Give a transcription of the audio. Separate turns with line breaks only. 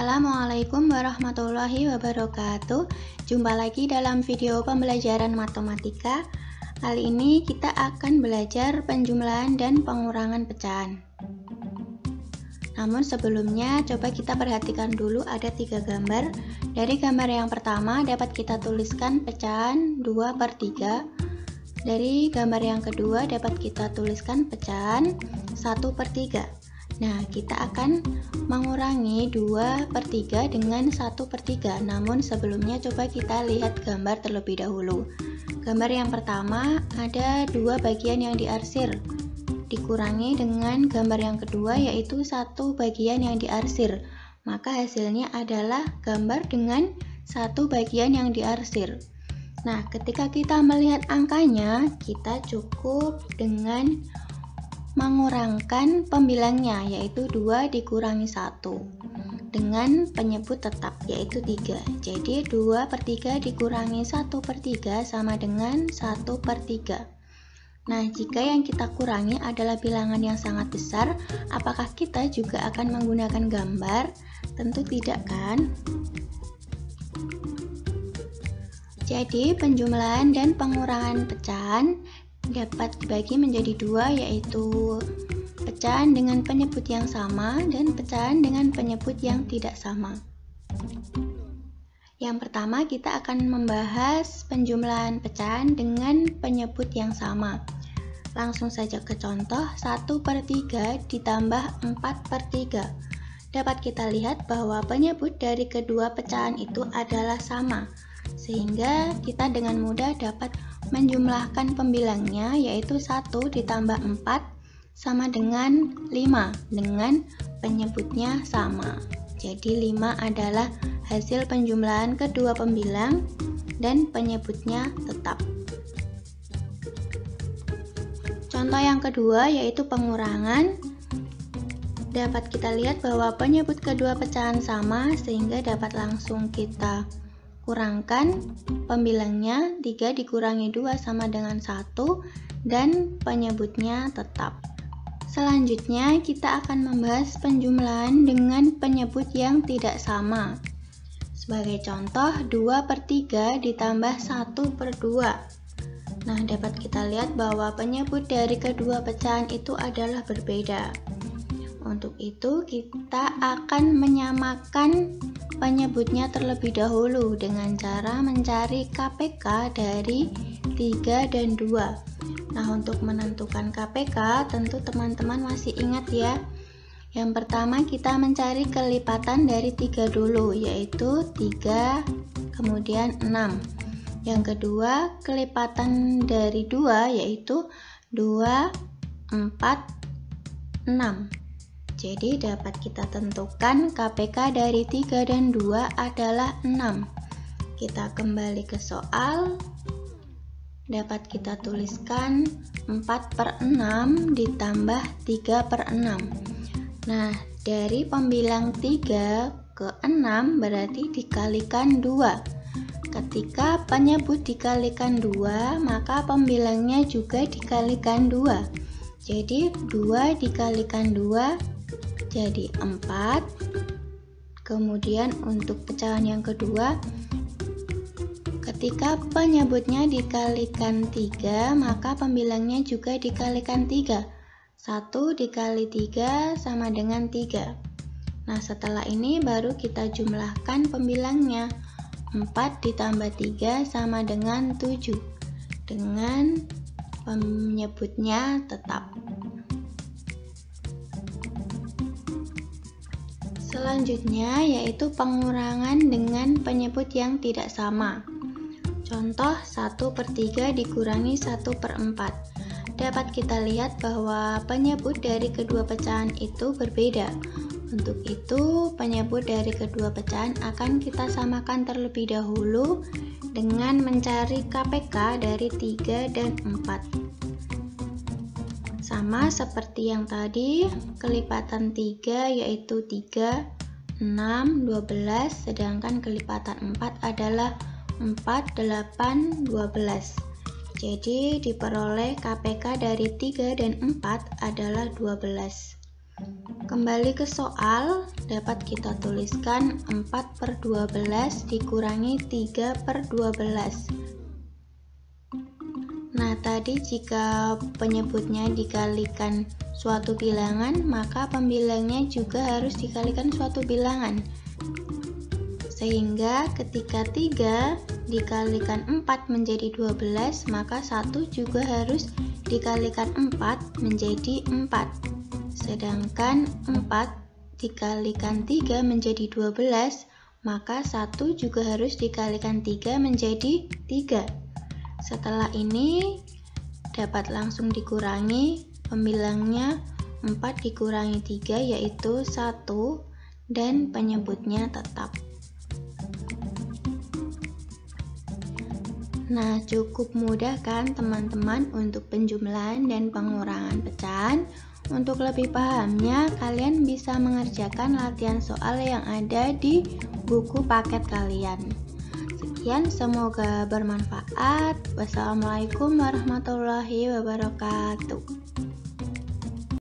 Assalamualaikum warahmatullahi wabarakatuh. Jumpa lagi dalam video pembelajaran matematika. Kali ini kita akan belajar penjumlahan dan pengurangan pecahan. Namun sebelumnya coba kita perhatikan dulu ada 3 gambar. Dari gambar yang pertama dapat kita tuliskan pecahan 2/3. Dari gambar yang kedua dapat kita tuliskan pecahan 1/3. Nah, kita akan mengurangi 2/3 dengan 1/3. Namun sebelumnya coba kita lihat gambar terlebih dahulu. Gambar yang pertama ada 2 bagian yang diarsir. Dikurangi dengan gambar yang kedua yaitu 1 bagian yang diarsir. Maka hasilnya adalah gambar dengan 1 bagian yang diarsir. Nah, ketika kita melihat angkanya, kita cukup dengan mengurangkan pembilangnya yaitu 2 dikurangi 1 dengan penyebut tetap yaitu 3. Jadi 2/3 dikurangi 1/3 sama dengan 1/3. Nah, jika yang kita kurangi adalah bilangan yang sangat besar, apakah kita juga akan menggunakan gambar? Tentu tidak, kan? Jadi penjumlahan dan pengurangan pecahan dapat dibagi menjadi 2, yaitu pecahan dengan penyebut yang sama dan pecahan dengan penyebut yang tidak sama. Yang pertama kita akan membahas penjumlahan pecahan dengan penyebut yang sama. Langsung saja ke contoh, 1/3 ditambah 4/3. Dapat kita lihat bahwa penyebut dari kedua pecahan itu adalah sama, sehingga kita dengan mudah dapat menjumlahkan pembilangnya yaitu 1 ditambah 4 sama dengan 5 dengan penyebutnya sama. Jadi 5 adalah hasil penjumlahan kedua pembilang dan penyebutnya tetap. Contoh yang kedua yaitu pengurangan. Dapat kita lihat bahwa penyebut kedua pecahan sama sehingga dapat langsung kita kurangkan pembilangnya. 3 dikurangi 2 sama dengan 1 dan penyebutnya tetap. Selanjutnya kita akan membahas penjumlahan dengan penyebut yang tidak sama. Sebagai contoh 2/3 ditambah 1/2. Nah, dapat kita lihat bahwa penyebut dari kedua pecahan itu adalah berbeda. Untuk itu kita akan menyamakan penyebutnya terlebih dahulu dengan cara mencari KPK dari 3 dan 2. Nah, untuk menentukan KPK tentu teman-teman masih ingat ya. Yang pertama kita mencari kelipatan dari 3 dulu yaitu 3 kemudian 6. Yang kedua kelipatan dari 2 yaitu 2, 4, 6. Jadi dapat kita tentukan KPK dari 3 dan 2 adalah 6. Kita kembali ke soal. Dapat kita tuliskan 4/6 ditambah 3/6. Nah, dari pembilang 3 ke 6 berarti dikalikan 2. Ketika penyebut dikalikan 2, maka pembilangnya juga dikalikan 2. Jadi 2 dikalikan 2 jadi 4. Kemudian untuk pecahan yang kedua, ketika penyebutnya dikalikan 3, maka pembilangnya juga dikalikan 3. 1 dikali 3 sama dengan 3. Nah, setelah ini baru kita jumlahkan pembilangnya. 4 ditambah 3 sama dengan 7 dengan penyebutnya tetap. Selanjutnya yaitu pengurangan dengan penyebut yang tidak sama. Contoh 1/3 dikurangi 1/4. Dapat kita lihat bahwa penyebut dari kedua pecahan itu berbeda. Untuk itu penyebut dari kedua pecahan akan kita samakan terlebih dahulu dengan mencari KPK dari 3 dan 4. Sama seperti yang tadi, kelipatan 3 yaitu 3, 6, 12, sedangkan kelipatan 4 adalah 4, 8, 12. Jadi diperoleh KPK dari 3 dan 4 adalah 12. Kembali ke soal, dapat kita tuliskan 4/12 dikurangi 3/12. Nah, tadi jika penyebutnya dikalikan suatu bilangan, maka pembilangnya juga harus dikalikan suatu bilangan. Sehingga ketika 3 dikalikan 4 menjadi 12, maka 1 juga harus dikalikan 4 menjadi 4. Sedangkan 4 dikalikan 3 menjadi 12, maka 1 juga harus dikalikan 3 menjadi 3. Setelah ini dapat langsung dikurangi, pembilangnya 4 dikurangi 3 yaitu 1 dan penyebutnya tetap. Nah, cukup mudah kan teman-teman untuk penjumlahan dan pengurangan pecahan? Untuk lebih pahamnya, kalian bisa mengerjakan latihan soal yang ada di buku paket kalian. Sekian, semoga bermanfaat. Wassalamualaikum warahmatullahi wabarakatuh.